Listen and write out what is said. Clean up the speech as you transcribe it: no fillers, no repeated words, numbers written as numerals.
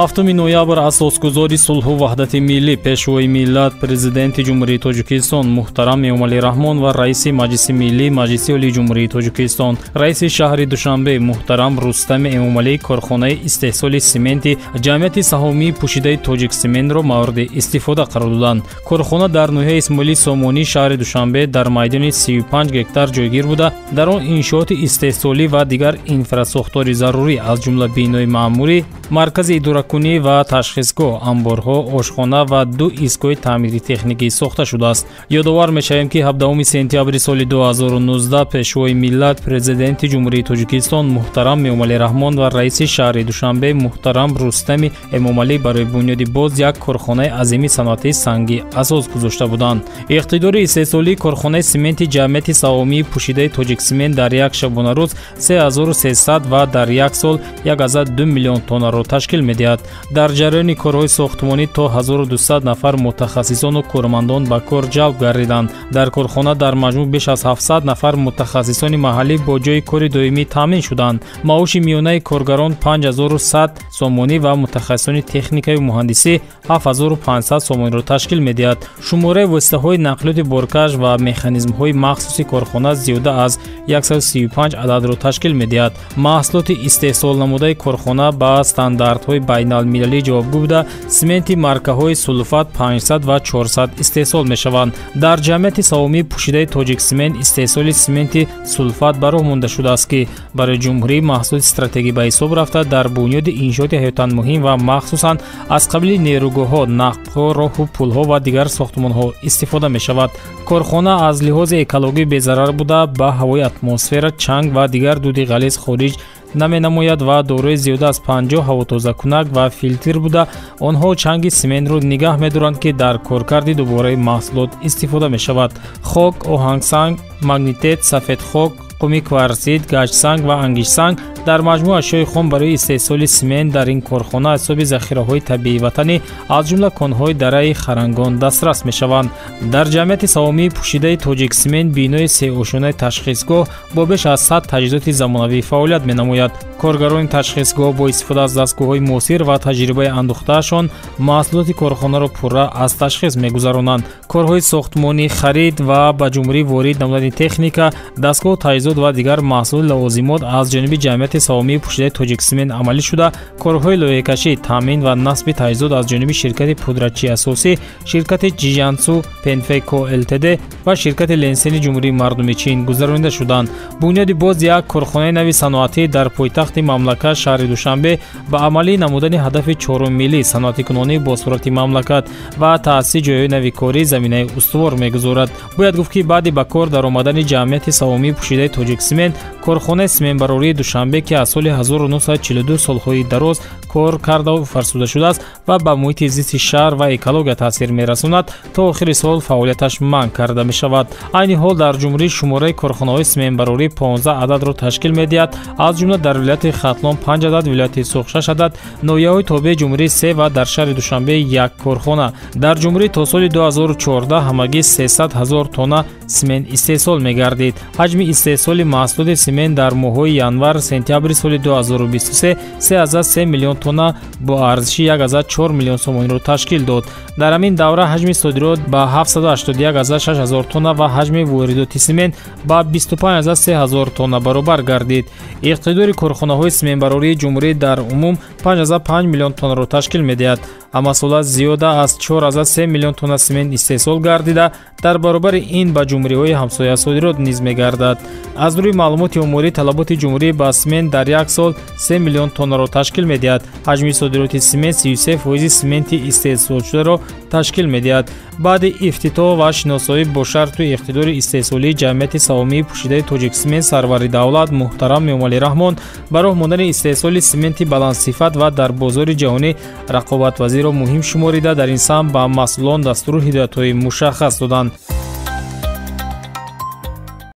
7 ноябр асосгузори сулҳу ваҳдати миллӣ пешвои миллат президенти ҷумҳурии Тоҷикистон муҳтарам Эмомалӣ Раҳмон ва раиси маҷлиси миллии маҷлиси олии ҷумҳурии Тоҷикистон, раиси шаҳри Душанбе муҳтарам Рустами Эмомалӣ корхонаи истеҳсоли сементи ҷамъияти саҳомии пӯшидаи Тоҷиксементро мавриди истифода қарор доданд. Корхона дар ноҳияи Исмоилӣ Сомонӣ шаҳри Душанбе дар майдони 35 гектар ҷойгир буда, дар он иншооти истеҳсолӣ ва дигар инфрасохтори зарурӣ аз ҷумла бинои маъмурӣ, маркази идоракунӣ ва ташхисгоҳ, амборҳо, ошхона ва 2 истгоҳи таъмири техникӣ сохта шудааст. Ёдовар мешавем ки 17 сентябри соли 2019 пешвои миллат президенти ҷумҳурии Тоҷикистон муҳтарам Эмомалӣ Раҳмон ва раиси шаҳри Душанбе муҳтарам Рустами Эмомалӣ барои бунёди боз як корхонаи азими санъатии сангӣ асос гузошта буданд. Иқтидори истеҳсолии корхонаи сементи ҷамъияти саҳомии пӯшидаи Тоҷиксемент дар як шабонарӯз 3300 ва дар як сол 1,2 миллион тоннаро ташкил медиҳад. Дар ҷараёни корҳои сохтмонӣ то 1200 нафар мутахассисону кормандон ба кор ҷалб гардиданд. Дар корхона дар маҷмӯъ беш аз 700 нафар мутахассисони маҳаллӣ бо ҷойи кори доимӣ таъмин шуданд. маоши миёнаи коргарон 5100 сомонӣ ва мутахассисони техникаву муҳандисӣ 7500 сомониро ташкил медиҳад. шумораи воситаҳои нақлиёти боркаш ва механизмҳои махсуси корхона зиёда аз 135 ададро ташкил медиҳад. маҳсулоти истеҳсолнамудаи корхона ба стандартҳои байналмилалӣ ҷавобгӯ буда, сементи маркаҳои сулфат 500 ва 400 истеҳсол мешаванд. дар ҷамъияти саҳомии пӯшидаи Тоҷиксемент истеҳсоли сементи сулфат ба роҳ монда шудааст, ки барои ҷумҳурӣ маҳсулоти стратегӣ ба ҳисоб рафта, дар бунёди иншооти ҳаётан муҳим ва махсусан аз қабили нерӯгоҳҳо, нақбҳо, роҳу пулҳо ва дигар сохтмонҳо истифода мешавад. корхона аз лиҳози экологӣ безарар буда, ба ҳавои атмосфера, чанг ва дигар дуди ғализ хориҷ наменамояд ва дорои зиёда аз 50 ҳавотозакунак ва филтр буда, онҳо чанги сементро нигаҳ медоранд, ки дар коркарди дубораи маҳсулот истифода мешавад. хок, оҳангсанг, магнитит, сафедхок, қуми кварсит, гаҷсанг ва ангишсанг дар маҷмӯъ ашёи хом барои истеҳсоли семент дар ин корхона аз ҳисоби захираҳои табиии ватанӣ аз ҷумла конҳои дараи харангон дастрас мешаванд. дар ҷамъияти саҳомии пӯшидаи Тоҷиксемент бинои сеошунаи ташхисгоҳ бо беш аз 100 таҷҳизоти замонавӣ фаъолият менамояд. коргарони ташхисгоҳ бо истифода аз дастгоҳҳои муосир ва таҷрибаи андӯхтаашон маҳсулоти корхонаро пурра аз ташхис мегузаронанд. корҳои сохтмонӣ, харид ва ба ҷумҳурӣ ворид намудани техника, дастгоҳу таҷҳизот ва дигар маҳсулоти лавозимот аз ҷониби ҷамъияти саҳомии пӯшидаи Тоҷиксемент амалӣ шуда, корҳои лоиҳакашӣ, таъмин ва насби таҷҳизот аз ҷониби ширкати пудратчии асосӣ, ширкати Ҷиҷансу Пенфеко Ltd ва ширкати Ленсени ҷумҳурии мардуми Чин гузаронида шуданд. бунёди боз як корхонаи нави саноатӣ дар пойтахти мамлакат шаҳри Душанбе ба амалӣ намудани ҳадафи 4 миллии саноатикунонӣ бо сурати мамлакат ва таъсиси ҷойҳои нави корӣ заминаи устувор мегузорад. бояд гуфт, ки баъди ба кор даромадани ҷамъияти саҳомии пӯшидаи Тоҷиксемент, корхонаи сементбарории Душанбе, ки аз соли 1942 солҳои дароз кор карда фарсуда шудааст ва ба муҳити зисти шаҳр ва экология таъсир мерасонад, то охири сол фаъолияташ манъ карда мешавад. айни ҳол дар ҷумҳурӣ шумораи корхонаҳои сементбарорӣ 15 ададро ташкил медиҳад, аз ҷумла дар вилояти Хатлон 5 адад, вилояти Суғ 6 адад, ноҳияҳои тобеи ҷумҳурӣ 3 ва дар шаҳри Душанбе 1 корхона. дар ҷумҳурӣ то соли 2014 ҳамагӣ 300 000 тонна семент истеҳсол мегардид. ҳаҷми истеҳсоли маҳсулоти семент дар моҳҳои январ-сентябри соли 2023 3,3 миллион тонна бо арзиши 1,4 миллион сомониро ташкил дод. дар ҳамин давра ҳаҷми содирот ба 781,6 ҳазор тонна ва ҳаҷми воридоти семент ба 25,3 ҳазор тонна баробар гардид. иқтидори корхонаҳои сементбарории ҷумҳурӣ дар умум 5,5 миллион тоннаро ташкил медиҳад. амасола зиёда аз 4,3 миллион тонна семент истеҳсол гардида, дар баробари ин ба ҷумҳуриҳои ҳамсоя содирот низ мегардад. аз рӯи маълумоти оморӣ, талаботи ҷумҳурӣ ба семент дар як сол 3 миллион тоннаро ташкил медиҳад. ҳаҷми содироти семент 33% сементи истеҳсолшударо ташкил медиҳад. баъди ифтитоҳ ва шиносоӣ бо шарту иқтидори истеҳсолии ҷамъияти саҳомии пӯшидаи Тоҷиксемент сарвари давлат муҳтарам Эмомалӣ Раҳмон ба роҳ мондани истеҳсоли сементи баландсифат ва дар бозори ҷаҳонӣ рақобатпазирро муҳим шуморида, дар ин самт ба масъулон дастуру ҳидоятҳои мушаххас доданд.